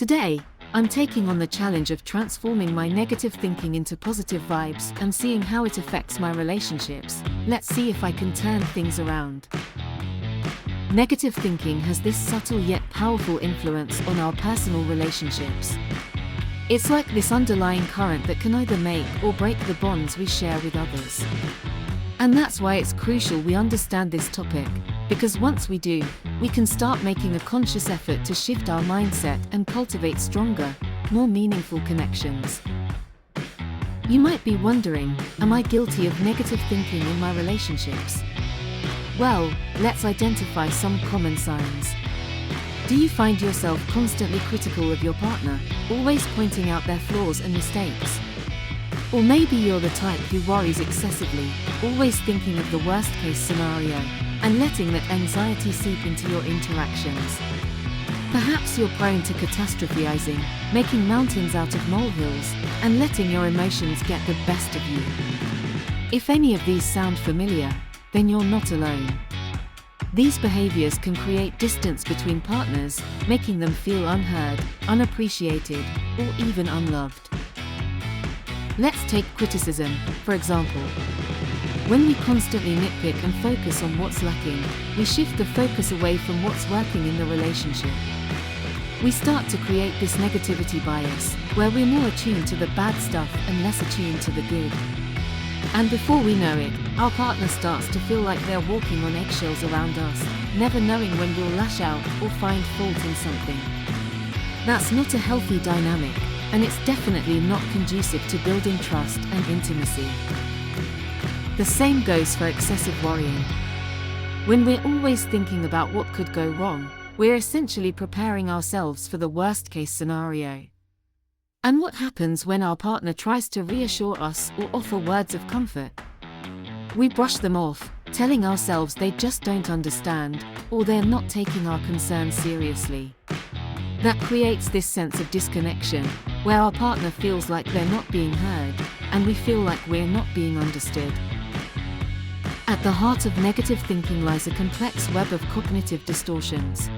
Today, I'm taking on the challenge of transforming my negative thinking into positive vibes and seeing how it affects my relationships. Let's see if I can turn things around. Negative thinking has this subtle yet powerful influence on our personal relationships. It's like this underlying current that can either make or break the bonds we share with others. And that's why it's crucial we understand this topic, because once we do, we can start making a conscious effort to shift our mindset and cultivate stronger, more meaningful connections. You might be wondering, am I guilty of negative thinking in my relationships? Well, let's identify some common signs. Do you find yourself constantly critical of your partner, always pointing out their flaws and mistakes? Or maybe you're the type who worries excessively, always thinking of the worst-case scenario, and letting that anxiety seep into your interactions. Perhaps you're prone to catastrophizing, making mountains out of molehills, and letting your emotions get the best of you. If any of these sound familiar, then you're not alone. These behaviors can create distance between partners, making them feel unheard, unappreciated, or even unloved. Let's take criticism, for example. When we constantly nitpick and focus on what's lacking, we shift the focus away from what's working in the relationship. We start to create this negativity bias, where we're more attuned to the bad stuff and less attuned to the good. And before we know it, our partner starts to feel like they're walking on eggshells around us, never knowing when we'll lash out or find fault in something. That's not a healthy dynamic, and it's definitely not conducive to building trust and intimacy. The same goes for excessive worrying. When we're always thinking about what could go wrong, we're essentially preparing ourselves for the worst-case scenario. And what happens when our partner tries to reassure us or offer words of comfort? We brush them off, telling ourselves they just don't understand, or they're not taking our concerns seriously. That creates this sense of disconnection, where our partner feels like they're not being heard, and we feel like we're not being understood. At the heart of negative thinking lies a complex web of cognitive distortions.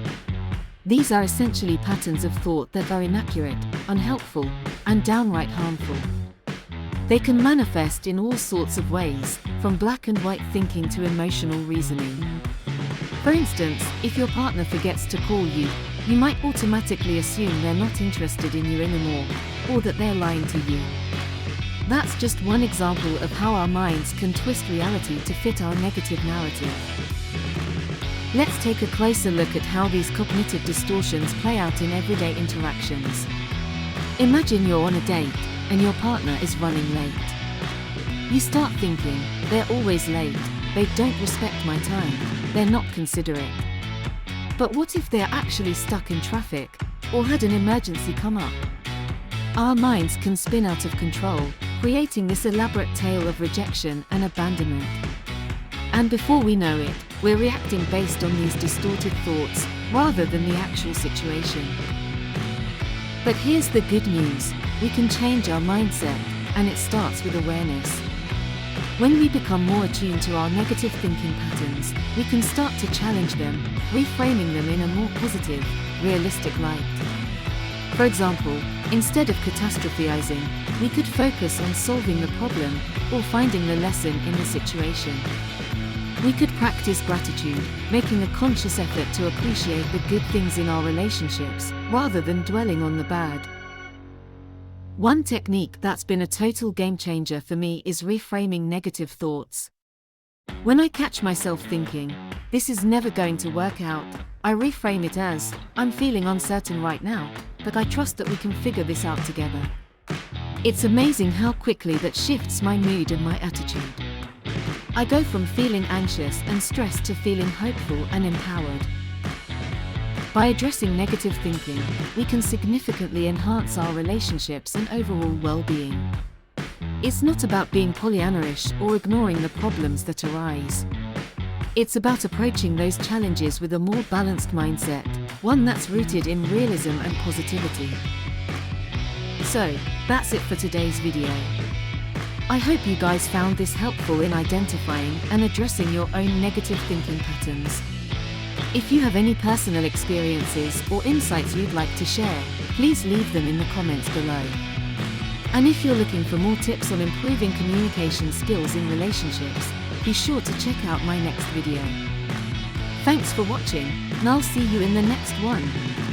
These are essentially patterns of thought that are inaccurate, unhelpful, and downright harmful. They can manifest in all sorts of ways, from black and white thinking to emotional reasoning. For instance, if your partner forgets to call you, you might automatically assume they're not interested in you anymore, or that they're lying to you. That's just one example of how our minds can twist reality to fit our negative narrative. Let's take a closer look at how these cognitive distortions play out in everyday interactions. Imagine you're on a date, and your partner is running late. You start thinking, they're always late, they don't respect my time, they're not considerate. But what if they're actually stuck in traffic, or had an emergency come up? Our minds can spin out of control, creating this elaborate tale of rejection and abandonment. And before we know it, we're reacting based on these distorted thoughts, rather than the actual situation. But here's the good news, we can change our mindset, and it starts with awareness. When we become more attuned to our negative thinking patterns, we can start to challenge them, reframing them in a more positive, realistic light. For example, instead of catastrophizing, we could focus on solving the problem or finding the lesson in the situation. We could practice gratitude, making a conscious effort to appreciate the good things in our relationships, rather than dwelling on the bad. One technique that's been a total game changer for me is reframing negative thoughts. When I catch myself thinking, this is never going to work out, I reframe it as, I'm feeling uncertain right now, but I trust that we can figure this out together. It's amazing how quickly that shifts my mood and my attitude. I go from feeling anxious and stressed to feeling hopeful and empowered. By addressing negative thinking, we can significantly enhance our relationships and overall well-being. It's not about being Pollyanna-ish or ignoring the problems that arise. It's about approaching those challenges with a more balanced mindset, one that's rooted in realism and positivity. So, that's it for today's video. I hope you guys found this helpful in identifying and addressing your own negative thinking patterns. If you have any personal experiences or insights you'd like to share, please leave them in the comments below. And if you're looking for more tips on improving communication skills in relationships, be sure to check out my next video. Thanks for watching, and I'll see you in the next one.